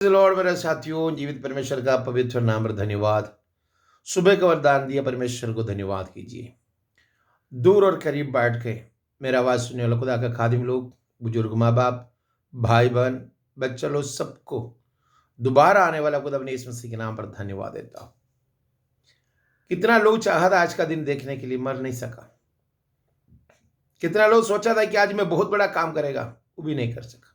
Lord मेरे साथियों, जीवित परमेश्वर का पवित्र नाम और धन्यवाद। सुबह का वरदान दिया परमेश्वर को धन्यवाद कीजिए। दूर और करीब बैठ के मेरा आवाज़ सुनने वाला खुदा का खादिम लोग, बुजुर्ग माँ बाप, भाई बहन, बच्चा लोग, सबको दोबारा आने वाला खुदा अपने इस मसीह के नाम पर धन्यवाद देता हूँ। कितना लोग चाहा था आज का दिन देखने के लिए, मर नहीं सका। कितना लोग सोचा था कि आज मैं बहुत बड़ा काम करेगा, वो भी नहीं कर सका।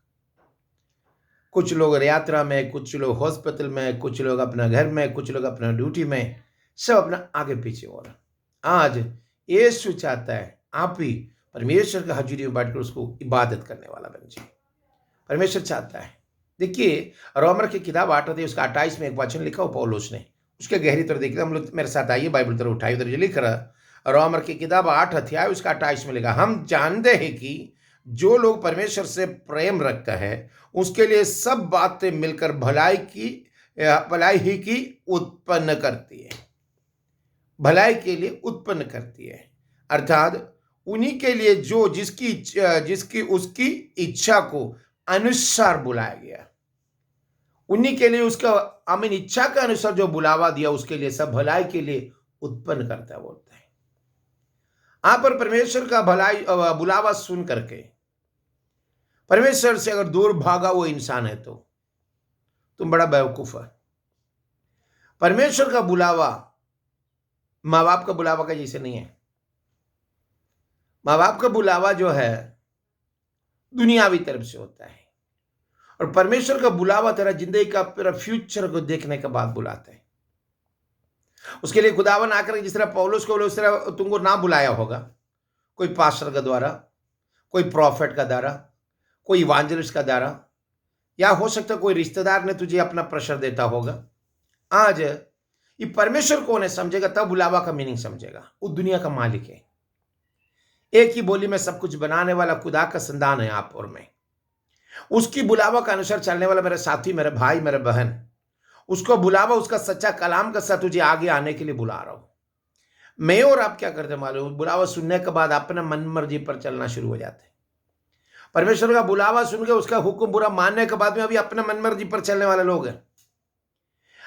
कुछ लोग यात्रा में, कुछ लोग हॉस्पिटल में, कुछ लोग अपना घर में, कुछ लोग अपना ड्यूटी में, सब अपना आगे पीछे हो रहा। आज यीशु चाहता है आप ही परमेश्वर का हजूरी में बैठकर उसको इबादत करने वाला बन जाए। परमेश्वर चाहता है। देखिए, रोमर की किताब 8 अध्याय उसका 28 में एक वचन लिखा हो पौलुस ने, उसके गहरी तरफ देखिए। हम लोग मेरे साथ आइए, बाइबल तरफ उठाइए, उधर जो लिख रहा रोमर की किताब 8 अध्याय उसका 28 में लिखा, हम जानते हैं कि जो लोग परमेश्वर से प्रेम रखता है उसके लिए सब बातें मिलकर भलाई ही की उत्पन्न करती है। भलाई के लिए उत्पन्न करती है, अर्थात उन्हीं के लिए जो जिसकी उसकी इच्छा को अनुसार बुलाया गया। उन्हीं के लिए उसका आमीन इच्छा के अनुसार जो बुलावा दिया, उसके लिए सब भलाई के लिए उत्पन्न करता है, बोलता है। आप पर परमेश्वर का भलाई बुलावा सुन करके परमेश्वर से अगर दूर भागा वो इंसान है तो तुम बड़ा बेवकूफ है। परमेश्वर का बुलावा माँ बाप का बुलावा का जैसे नहीं है। माँ बाप का बुलावा जो है दुनियावी तरफ से होता है, और परमेश्वर का बुलावा तेरा जिंदगी का तेरा फ्यूचर को देखने के बाद बुलाता है। उसके लिए खुदावन आकर जिस तरह पौलुस को उस तरह तुमको ना बुलाया होगा, कोई पास्टर का द्वारा, कोई प्रॉफिट का द्वारा, कोई इवांजलिस्ट का द्वारा, या हो सकता है कोई रिश्तेदार ने तुझे अपना प्रेशर देता होगा। आज ये परमेश्वर कौन है समझेगा, तब बुलावा का मीनिंग समझेगा। वो दुनिया का मालिक है। एक ही बोली में सब कुछ बनाने वाला खुदा का संतान है आप और मैं। उसकी बुलावा का अनुसार चलने वाला मेरे साथी, मेरे भाई, मेरे बहन, उसको बुलावा उसका सच्चा कलाम का साथ तुझे आगे आने के लिए बुला रहा हूं। मैं और आप क्या करते मालूम, बुलावा सुनने के बाद अपना मन मर्जी पर चलना शुरू हो जाते हैं। परमेश्वर का बुलावा सुन के उसका हुक्म बुरा मानने के बाद में अभी अपना मन मर्जी पर चलने वाले लोग हैं।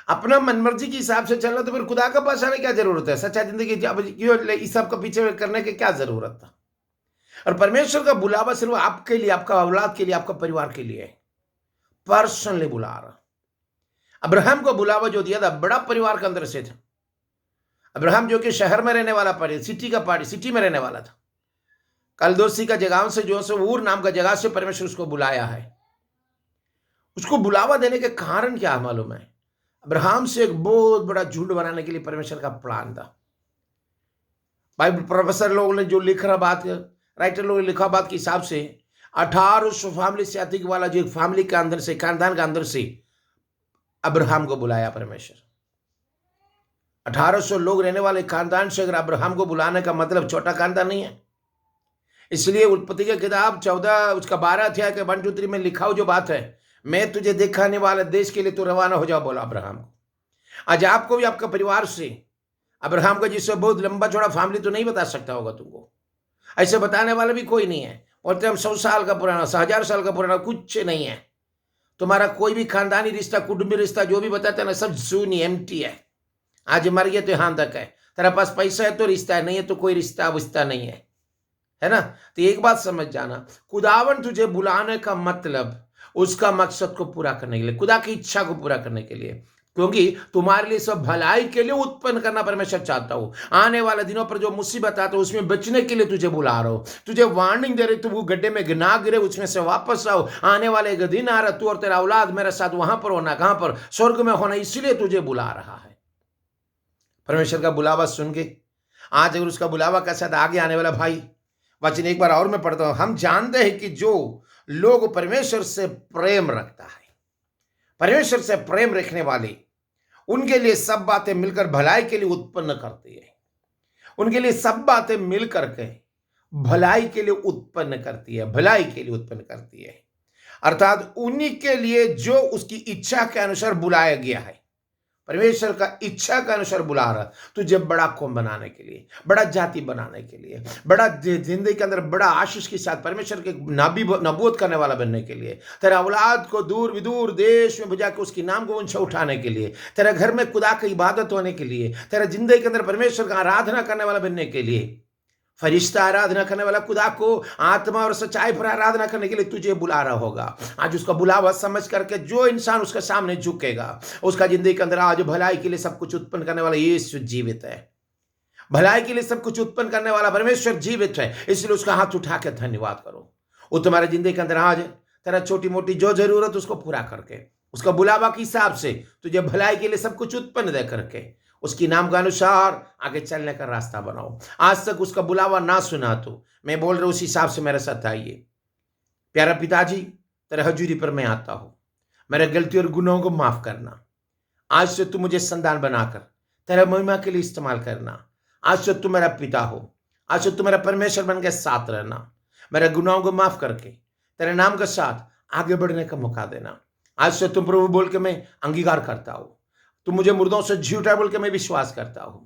अपना मन मर्जी के हिसाब से चलना तो फिर खुदा के पास आने क्या जरूरत है? सच्चा जिंदगी क्यों इस सब का पीछे करने की क्या जरूरत था? और परमेश्वर का बुलावा सिर्फ आपके लिए, आपका औलाद के लिए, आपका परिवार के लिए है। पर्सनली बुला रहा। अब्राहम को बुलावा जो दिया था बड़ा परिवार के अंदर से था। अब्राहम जो कि शहर में रहने वाला सिटी में रहने वाला था। कलदोसी का जगह से जो ऊर नाम का जगह से परमेश्वर उसको बुलाया है। उसको बुलावा देने के कारण क्या मालूम है? अब्राहम से एक बहुत बड़ा झुंड बनाने के लिए परमेश्वर का प्लान था। बाइबल प्रोफेसर लोगों ने जो लिख रहा बात, राइटर लोगों ने लिखा बात के हिसाब से 1800 फैमिली से अधिक वाला जो फैमिली के अंदर से, खानदान के अंदर से अब्राहम को बुलाया परमेश्वर। 1800 लोग रहने वाले खानदान से अगर अब्राहम को बुलाने का मतलब छोटा खानदान नहीं है। इसलिए उत्पत्ति की किताब 14 उसका 12 अध्याय के 1, 2, 3 में लिखा हो जो बात है, मैं तुझे दिखाने वाले देश के लिए तो रवाना हो जाओ, बोला अब्राहम को। आज आपको भी आपका परिवार से अब्राहम का जिससे बहुत लंबा चौड़ा फैमिली तो नहीं बता सकता होगा तुमको। ऐसे बताने वाला भी कोई नहीं है। बोलते हम 100 साल का पुराना, 1000 साल का पुराना, कुछ नहीं है। तुम्हारा कोई भी खानदानी रिश्ता, कुटुंबी रिश्ता जो भी बताते हैं ना, सब शून्य, एम्प्टी है। आज मर गया तो यहां तक है। तेरा पास पैसा है तो रिश्ता है, नहीं है तो कोई रिश्ता विश्ता नहीं है ना? तो एक बात समझ जाना, खुदावन तुझे बुलाने का मतलब उसका मकसद को पूरा करने के लिए, खुदा की इच्छा को पूरा करने के लिए, क्योंकि तुम्हारे लिए सब भलाई के लिए उत्पन्न करना परमेश्वर चाहता हूं। आने वाले दिनों पर जो मुसीबत आता है उसमें बचने के लिए तुझे बुला रहा हूं, तुझे वार्निंग दे रही, तू वो गड्ढे में ना गिरे, उसमें से वापस आओ। आने वाले एक दिन आ रहा, तू और तेरा औलाद मेरे साथ वहां पर होना, कहां पर? स्वर्ग में होना, इसलिए तुझे बुला रहा है। परमेश्वर का बुलावा सुन के आज अगर उसका बुलावा के साथ आगे आने वाला भाई, वचन एक बार और मैं पढ़ता हूं। हम जानते हैं कि जो लोग परमेश्वर से प्रेम रखता है, परमेश्वर से प्रेम रखने वाले, उनके लिए सब बातें मिलकर भलाई के लिए उत्पन्न करती है। उनके लिए सब बातें मिल करके भलाई के लिए उत्पन्न करती है, भलाई के लिए उत्पन्न करती है, अर्थात उन्हीं के लिए जो उसकी इच्छा के अनुसार बुलाया गया है। परमेश्वर का इच्छा के अनुसार बुला रहा तुझे बड़ा कौम बनाने के लिए, बड़ा जाति बनाने के लिए, बड़ा जिंदगी के अंदर बड़ा आशीष के साथ परमेश्वर के नबूवत करने वाला बनने के लिए, तेरा औलाद को दूर विदूर देश में बुझा के उसके नाम को ऊंचा उठाने के लिए, तेरे घर में खुदा की इबादत होने के लिए, तेरा जिंदगी के अंदर परमेश्वर का आराधना करने वाला बनने के लिए, फरिश्ता आराधना करने वाला खुदा को आत्मा और सच्चाई पर आराधना करने के लिए तुझे बुला रहा होगा। आज उसका बुलावा समझ करके जो इंसान उसके सामने झुकेगा, उसका जिंदगी के अंदर आज भलाई के लिए सब कुछ उत्पन्न करने वाला यीशु जीवित है। भलाई के लिए सब कुछ उत्पन्न करने वाला परमेश्वर जीवित है, इसलिए उसका हाथ उठा के धन्यवाद करो। वो तुम्हारे जिंदगी के अंदर आज तेरा छोटी मोटी जो जरूरत उसको पूरा करके, उसका बुलावा के हिसाब से तुझे भलाई के लिए सब कुछ उत्पन्न दे करके उसकी नाम के अनुसार आगे चलने का रास्ता बनाओ। आज तक उसका बुलावा ना सुना तो मैं बोल रहा हूं उस हिसाब से मेरे साथ आइए। प्यारा पिताजी, तेरे हजूरी पर मैं आता हूं, मेरे गलती और गुनाहों को माफ करना। आज से तू मुझे संतान बनाकर तेरे महिमा के लिए इस्तेमाल करना। आज से तू मेरा पिता हो, आज से तू मेरा परमेश्वर बन के साथ रहना, मेरे गुनाहों को माफ करके तेरे नाम के साथ आगे बढ़ने का मौका देना। आज से तुम प्रभु बोल के मैं अंगीकार करता हूं, तू मुझे मुर्दों से जी उठा बोल के मैं विश्वास करता हूं।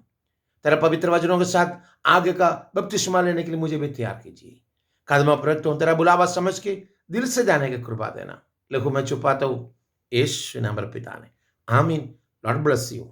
तेरा पवित्र वचनों के साथ आगे का बपतिस्मा लेने के लिए मुझे भी तैयार कीजिए। कदमों पर रखता हूं, तेरा बुलावा समझ के दिल से जाने की कृपा देना। लिखो मैं छुपाता हूं यीशु नाम पर पिता ने, आमीन। Lord bless you.